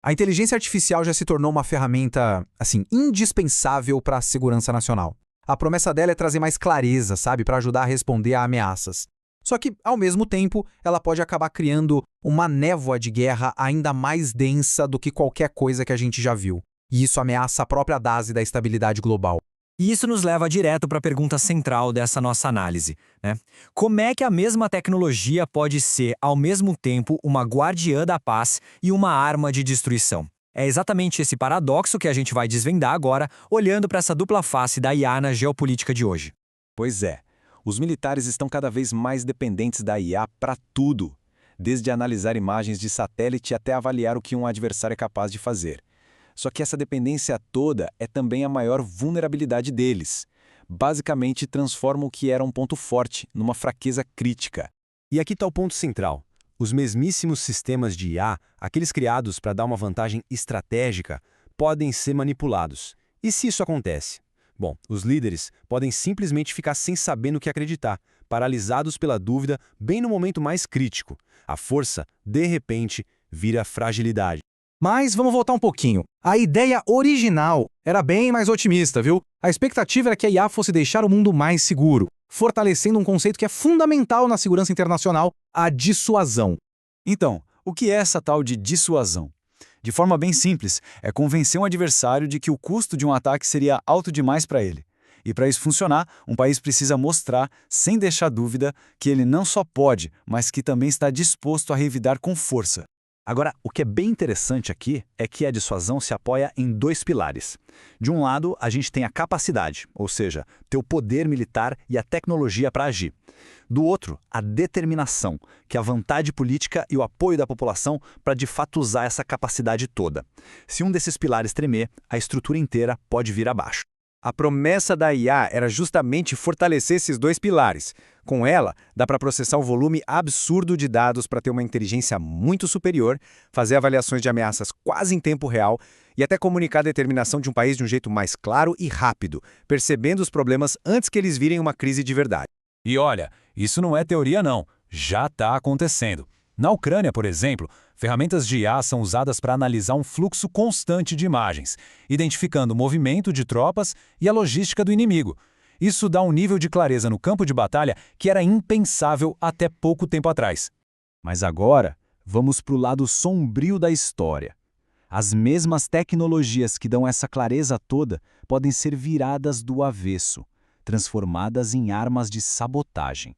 A inteligência artificial já se tornou uma ferramenta, assim, indispensável para a segurança nacional. A promessa dela é trazer mais clareza, sabe, para ajudar a responder a ameaças. Só que, ao mesmo tempo, ela pode acabar criando uma névoa de guerra ainda mais densa do que qualquer coisa que a gente já viu. E isso ameaça a própria base da estabilidade global. E isso nos leva direto para a pergunta central dessa nossa análise, né? Como é que a mesma tecnologia pode ser, ao mesmo tempo, uma guardiã da paz e uma arma de destruição? É exatamente esse paradoxo que a gente vai desvendar agora, olhando para essa dupla face da IA na geopolítica de hoje. Pois é, os militares estão cada vez mais dependentes da IA para tudo, desde analisar imagens de satélite até avaliar o que um adversário é capaz de fazer. Só que essa dependência toda é também a maior vulnerabilidade deles. Basicamente, transforma o que era um ponto forte numa fraqueza crítica. E aqui está o ponto central. Os mesmíssimos sistemas de IA, aqueles criados para dar uma vantagem estratégica, podem ser manipulados. E se isso acontece? Bom, os líderes podem simplesmente ficar sem saber no que acreditar, paralisados pela dúvida bem no momento mais crítico. A força, de repente, vira fragilidade. Mas vamos voltar um pouquinho. A ideia original era bem mais otimista, viu? A expectativa era que a IA fosse deixar o mundo mais seguro, fortalecendo um conceito que é fundamental na segurança internacional, a dissuasão. Então, o que é essa tal de dissuasão? De forma bem simples, é convencer um adversário de que o custo de um ataque seria alto demais para ele. E para isso funcionar, um país precisa mostrar, sem deixar dúvida, que ele não só pode, mas que também está disposto a revidar com força. Agora, o que é bem interessante aqui é que a dissuasão se apoia em dois pilares. De um lado, a gente tem a capacidade, ou seja, ter o poder militar e a tecnologia para agir. Do outro, a determinação, que é a vontade política e o apoio da população para de fato usar essa capacidade toda. Se um desses pilares tremer, a estrutura inteira pode vir abaixo. A promessa da IA era justamente fortalecer esses dois pilares. Com ela, dá para processar um volume absurdo de dados para ter uma inteligência muito superior, fazer avaliações de ameaças quase em tempo real e até comunicar a determinação de um país de um jeito mais claro e rápido, percebendo os problemas antes que eles virem uma crise de verdade. E olha, isso não é teoria não, já está acontecendo. Na Ucrânia, por exemplo, ferramentas de IA são usadas para analisar um fluxo constante de imagens, identificando o movimento de tropas e a logística do inimigo. Isso dá um nível de clareza no campo de batalha que era impensável até pouco tempo atrás. Mas agora, vamos para o lado sombrio da história. As mesmas tecnologias que dão essa clareza toda podem ser viradas do avesso, transformadas em armas de sabotagem.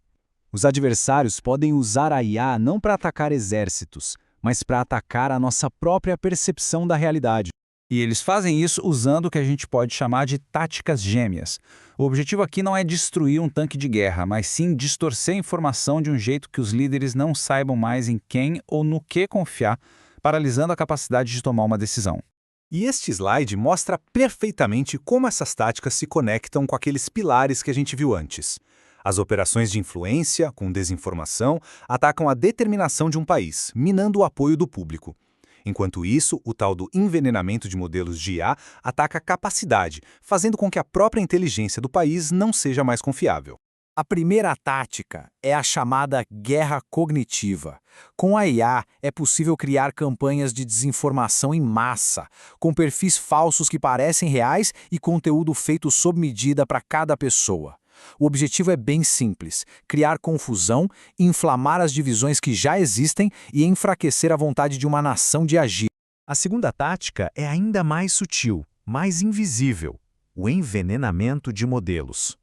Os adversários podem usar a IA não para atacar exércitos, mas para atacar a nossa própria percepção da realidade. E eles fazem isso usando o que a gente pode chamar de táticas gêmeas. O objetivo aqui não é destruir um tanque de guerra, mas sim distorcer a informação de um jeito que os líderes não saibam mais em quem ou no que confiar, paralisando a capacidade de tomar uma decisão. E este slide mostra perfeitamente como essas táticas se conectam com aqueles pilares que a gente viu antes. As operações de influência, com desinformação, atacam a determinação de um país, minando o apoio do público. Enquanto isso, o tal do envenenamento de modelos de IA ataca a capacidade, fazendo com que a própria inteligência do país não seja mais confiável. A primeira tática é a chamada guerra cognitiva. Com a IA, é possível criar campanhas de desinformação em massa, com perfis falsos que parecem reais e conteúdo feito sob medida para cada pessoa. O objetivo é bem simples: criar confusão, inflamar as divisões que já existem e enfraquecer a vontade de uma nação de agir. A segunda tática é ainda mais sutil, mais invisível: o envenenamento de modelos.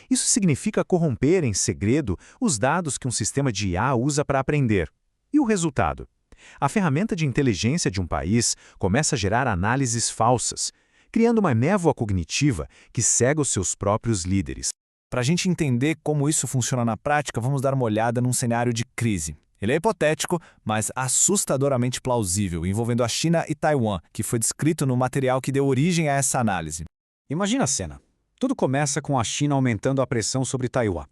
Isso significa corromper em segredo os dados que um sistema de IA usa para aprender. E o resultado? A ferramenta de inteligência de um país começa a gerar análises falsas, criando uma névoa cognitiva que cega os seus próprios líderes. Para a gente entender como isso funciona na prática, vamos dar uma olhada num cenário de crise. Ele é hipotético, mas assustadoramente plausível, envolvendo a China e Taiwan, que foi descrito no material que deu origem a essa análise. Imagina a cena. Tudo começa com a China aumentando a pressão sobre Taiwan.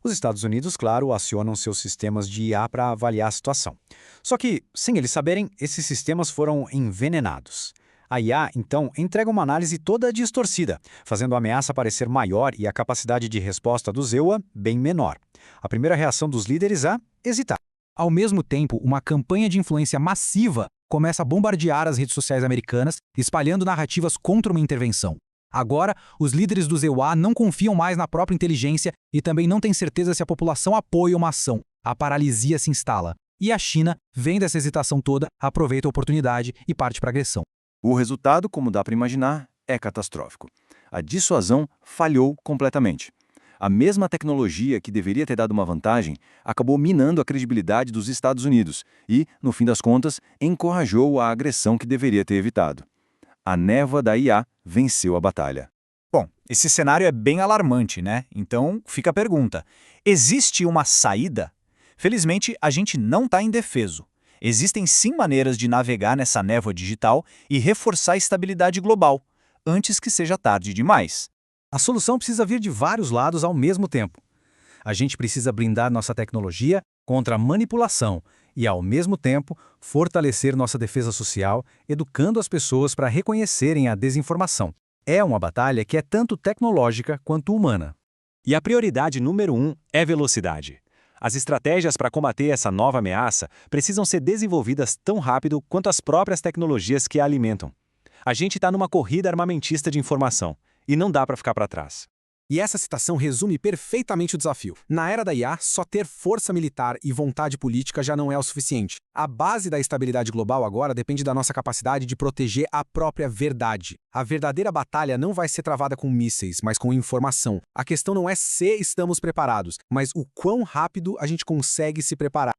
Os Estados Unidos, claro, acionam seus sistemas de IA para avaliar a situação. Só que, sem eles saberem, esses sistemas foram envenenados. A IA, então, entrega uma análise toda distorcida, fazendo a ameaça parecer maior e a capacidade de resposta do EUA bem menor. A primeira reação dos líderes é hesitar. Ao mesmo tempo, uma campanha de influência massiva começa a bombardear as redes sociais americanas, espalhando narrativas contra uma intervenção. Agora, os líderes do EUA não confiam mais na própria inteligência e também não têm certeza se a população apoia uma ação. A paralisia se instala. E a China, vendo essa hesitação toda, aproveita a oportunidade e parte para a agressão. O resultado, como dá para imaginar, é catastrófico. A dissuasão falhou completamente. A mesma tecnologia que deveria ter dado uma vantagem acabou minando a credibilidade dos Estados Unidos e, no fim das contas, encorajou a agressão que deveria ter evitado. A névoa da IA venceu a batalha. Bom, esse cenário é bem alarmante, né? Então fica a pergunta: existe uma saída? Felizmente, a gente não está indefeso. Existem sim maneiras de navegar nessa névoa digital e reforçar a estabilidade global, antes que seja tarde demais. A solução precisa vir de vários lados ao mesmo tempo. A gente precisa blindar nossa tecnologia contra a manipulação e, ao mesmo tempo, fortalecer nossa defesa social, educando as pessoas para reconhecerem a desinformação. É uma batalha que é tanto tecnológica quanto humana. E a prioridade número 1 é velocidade. As estratégias para combater essa nova ameaça precisam ser desenvolvidas tão rápido quanto as próprias tecnologias que a alimentam. A gente está numa corrida armamentista de informação, e não dá para ficar para trás. E essa citação resume perfeitamente o desafio. Na era da IA, só ter força militar e vontade política já não é o suficiente. A base da estabilidade global agora depende da nossa capacidade de proteger a própria verdade. A verdadeira batalha não vai ser travada com mísseis, mas com informação. A questão não é se estamos preparados, mas o quão rápido a gente consegue se preparar.